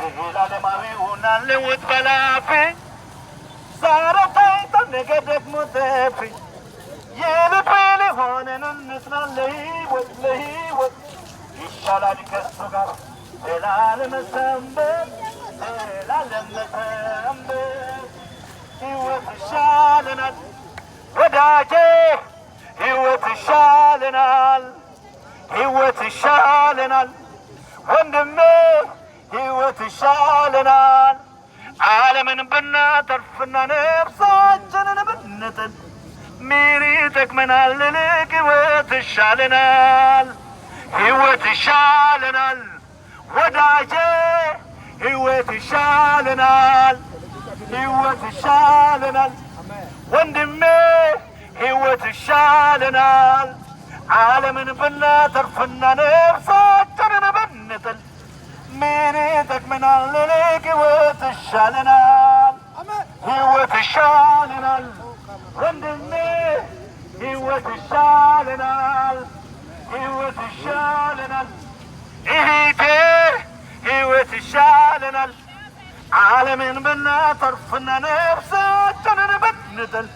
ለዓለማዊውን አልውጥ በላፊ ዛሬ ታይተን ነገ ደግሞ ጠፊ የልቤ ሊሆነን እንጽና ለሕይወት ይሻላል ከሱ ጋር ዘላለም መሰንበት ሕይወት ይሻለናል ወዳጄ ሕይወት ይሻለናል ሕይወት ይሻለናል ወንድሜ ሕይወት ይሻለናል ዓለምን ብናተርፍና ነፍሳችንን ብንጥል ምን ይጠቅመናል? ይልቅ ሕይወት ይሻለናል ሕይወት ይሻለናል ወዳጄ ሕይወት ይሻለናል ሕይወት ይሻለናል ወንድሜ ሕይወት ይሻለናል ዓለምን ብናተርፍና ነፍሳችንን ብንጥል ምን ይጠቅመናል? ይልቅ ሕይወት ይሻለናል ሕይወት ይሻለናል ወንድሜ ሕይወት ይሻለናል ሕይወት ይሻለናል እህቴ ሕይወት ይሻለናል ዓለምን ብናተርፍና ነፍሳችንን ብንጥል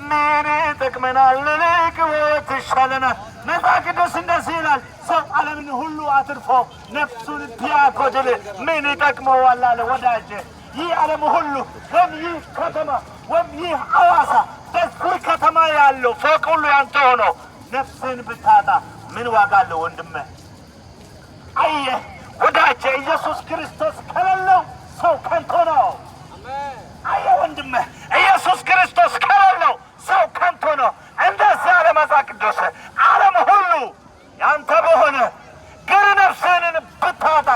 ምን ይጠቅመናል? ይልቅ ሕይወት ይሻለናል። መጽሐፍ ቅዱስ እንደዚህ ይላል፣ ሰው ዓለምን ሁሉ አትርፎ ነፍሱን ቢያጎድል ምን ይጠቅመዋል አለ። ወዳጄ ይህ ዓለም ሁሉ ወይም ይህ ከተማ ወይም ይህ ሐዋሳ በዚህ ከተማ ያለው ፎቅ ሁሉ ያንተ ሆኖ ነፍስን ብታጣ ምን ዋጋ አለው? ወንድሜ አየህ ወዳጄ ኢየሱስ ክርስቶስ ከሌለው ሰው ከንቱ ነው። አየህ ወንድሜ ኢየሱስ ክርስቶስ ከሌለው ሰው ከንቱ ነው። እንደዚህ አለ መጽሐፍ ቅዱስ። ዓለም ሁሉ ያንተ በሆነ ግን ነፍስህን ብታጣ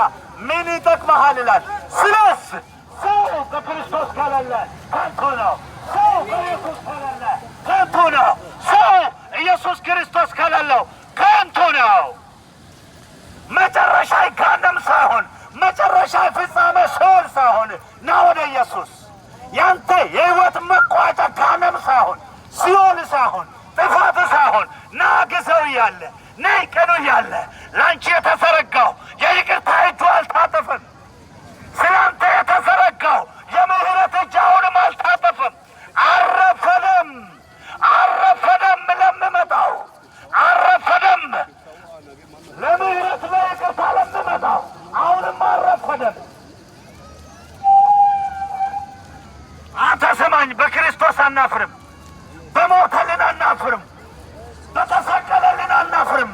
ምን ይጠቅመሃል ይላል። ስለዚህ ሰው በክርስቶስ ከሌለ ከንቱ ነው። ሰው በኢየሱስ ከሌለ ከንቱ ነው። ሰው ኢየሱስ ክርስቶስ ከሌለው ከንቱ ነው። መጨረሻ ገሃነም ሳይሆን መጨረሻ ፍጻሜ ሲኦል ሳይሆን ና ወደ ኢየሱስ። ያንተ የሕይወት መቋጫ ገሃነም ሳይሆን ሲኦል ሳይሆን ጥፋት ሳይሆን ና ጊዜው እያለ ነይ ቀኑ እያለ ለአንቺ የተዘረጋው የይቅርታ እጁ አልታጠፈም። ስላንተ የተዘረጋው የምህረት እጅ አሁንም አልታጠፈም። አረፈደም አረፈደም ለምመጣው አረፈደም ለምህረት ለይቅርታ ለምመጣው አሁንም አረፈደም። አተሰማኝ በክርስቶስ አናፍርም። በሞተልን አናፍርም። በተሰቀለልን አናፍርም።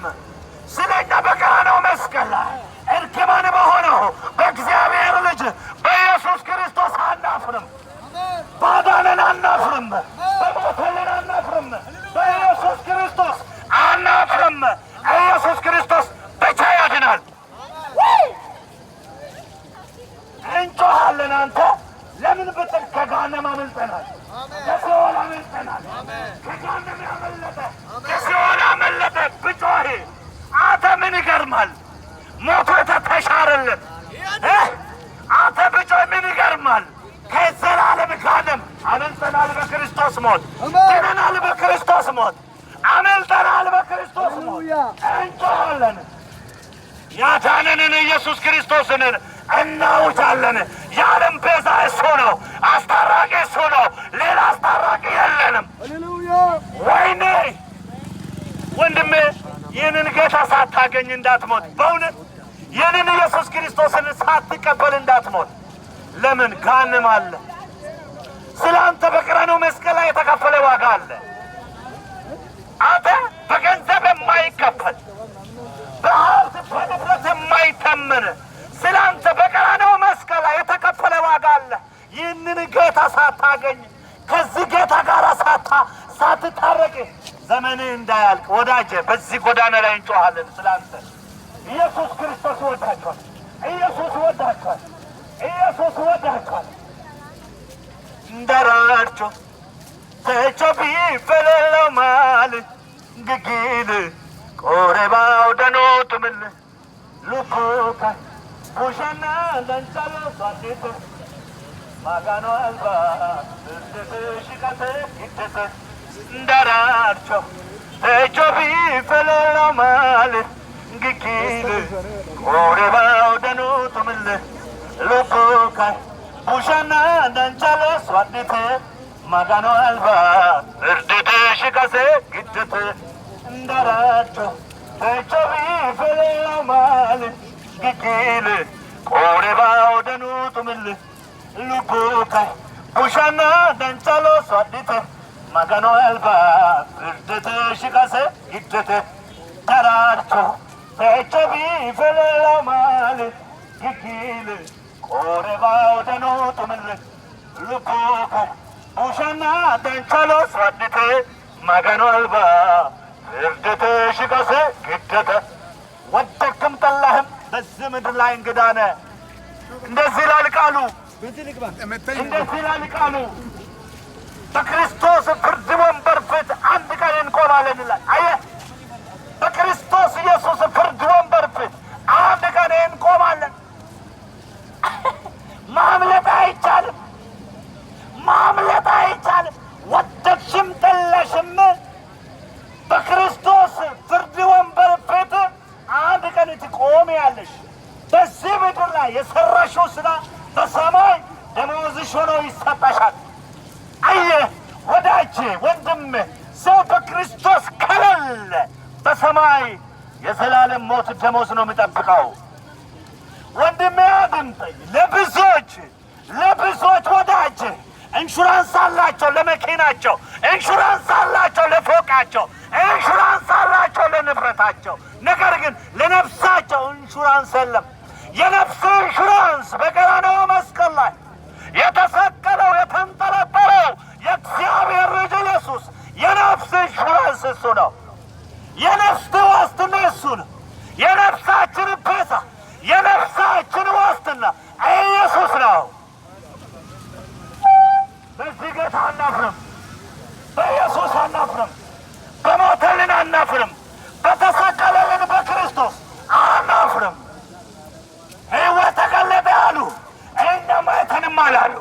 ስለኛ በቀራንዮ መስቀል ላይ እርግማን በሆነው በእግዚአብሔር ልጅ በኢየሱስ ክርስቶስ አናፍርም። ባዳነን አናፍርም። በሞተልን አናፍርም። በኢየሱስ ክርስቶስ አናፍርም። ኢየሱስ ክርስቶስ ብቻ ያድናል። እንጮኻለን። አንተ ለምን ብትል ከገሃነም አመልጠናል። ከሲኦል አመልጠናል። ከገሃነም ያመለጠ ከሲኦል አመለጠ። ብጮህ አንተ ምን ይገርማል? ሞቶ ተሻረልን። አንተ ብጮህ ምን ይገርማል? ከዘላለም ገሃነም አመልጠናል። በክርስቶስ ሞት ድነናል። በክርስቶስ ሞት አመልጠናል። በክርስቶስ ሞት እንጮኻለን። ያዳነንን ኢየሱስ ክርስቶስን እናውጃለን። የዓለም ቤዛ እሱ ነው። አስታራቂ እሱ ነው። ሌላ አስታራቂ የለንም። ወይኔ ወንድሜ ይህንን ጌታ ሳታገኝ እንዳትሞት። በእውነት ይህንን ኢየሱስ ክርስቶስን ሳትቀበል እንዳትሞት። ለምን? ገሃነም አለ። ስለ አንተ በቀራንዮ መስቀል ላይ የተከፈለ ዋጋ አለ። አንተ በገንዘብ የማይከፈል በሀብት በንብረት የማይተመን ስለ አንተ በቀራንዮ መስቀል ላይ የተከፈለ ዋጋ አለ። ይህንን ጌታ ሳታገኝ ከዚህ ጌታ ጋር ሳትታረቅ ዘመንህ እንዳያልቅ ወዳጄ በዚህ ጎዳና ላይ እንጮኻለን። ስለ አንተ ኢየሱስ ክርስቶስ ወዳችኋል። ኢየሱስ ወዳችኋል። ኢየሱስ ወዳችኋል። እንደራርቾ ተቾ ቢፈለለው ማል ግጊል ቆሬባው ደኖት ምል ሉኩካ ቡሻና ለንቻሎ ሷሲት ማጋኖ አልባ ሽቀት ይተሰ እንደራርቾ ተቾ ቢፈለለው ማል ግጊል ቆሬባው ደኖት ምል lukukai bushana danchalo swadite magano alba erdete shikase gittete ndaracho techobi fele male gigile kore baudanu tumille lukukai bushana danchalo swadite magano alba erdete shikase gittete ndaracho techobi fele male gigile kore baudanu tumille lukukai bushana danchalo swadite magano alba እርደተ ሽቀሰ ግደተ ወደክም ጠላህም በዚህ ምድር ላይ እንግዳ ነህ። እንደዚህ ይላል ቃሉ፣ እንደዚህ ይላል ቃሉ። በክርስቶስ ፍርድ ወንበር ፊት አንድ ቀን እንቆማለን ይላል። አየህ፣ በክርስቶስ ኢየሱስ ፍርድ ወንበር ፊት አንድ ቀን እንቆማለን። ማምለጥ አይቻልም፣ ማምለጥ አይቻልም። ወደድሽም ጠላሽም በክርስቶስ ፍርድ ወንበር ፊት አንድ ቀን ትቆሚያለሽ። በዚህ ምድር ላይ የሰራሽው ስራ በሰማይ ደመወዝሽ ሆኖ ይሰጠሻል። አየህ ወዳጄ፣ ወንድሜ፣ ሰው በክርስቶስ ከሌለ በሰማይ የዘላለም ሞት ደመወዝ ነው የሚጠብቀው። ወንድሜ አድምጠኝ። ለብዙዎች ወዳጄ ኢንሹራንስ አላቸው ለመኪናቸው፣ ኢንሹራንስ አላቸው ለፎቃቸው፣ ኢንሹራንስ አላቸው ለንብረታቸው። ነገር ግን ለነፍሳቸው ኢንሹራንስ የለም። የነፍስ ኢንሹራንስ በቀራንዮ መስቀል ላይ የተሰቀለው የተንጠለጠለው የእግዚአብሔር ልጅ ኢየሱስ የነፍስ ኢንሹራንስ እሱ ነው። የነፍስ ዋስትና እሱ ነው። የነፍሳችን ቤዛ፣ የነፍሳችን ዋስትና ኢየሱስ ነው። በዚህ ጌታ አናፍርም፣ በኢየሱስ አናፍርም፣ በሞተልን አናፍርም፣ በተሰቀለልን በክርስቶስ አናፍርም። ሕይወት ተገለጠ አሉ፣ እኛም አይተንም አላሉ።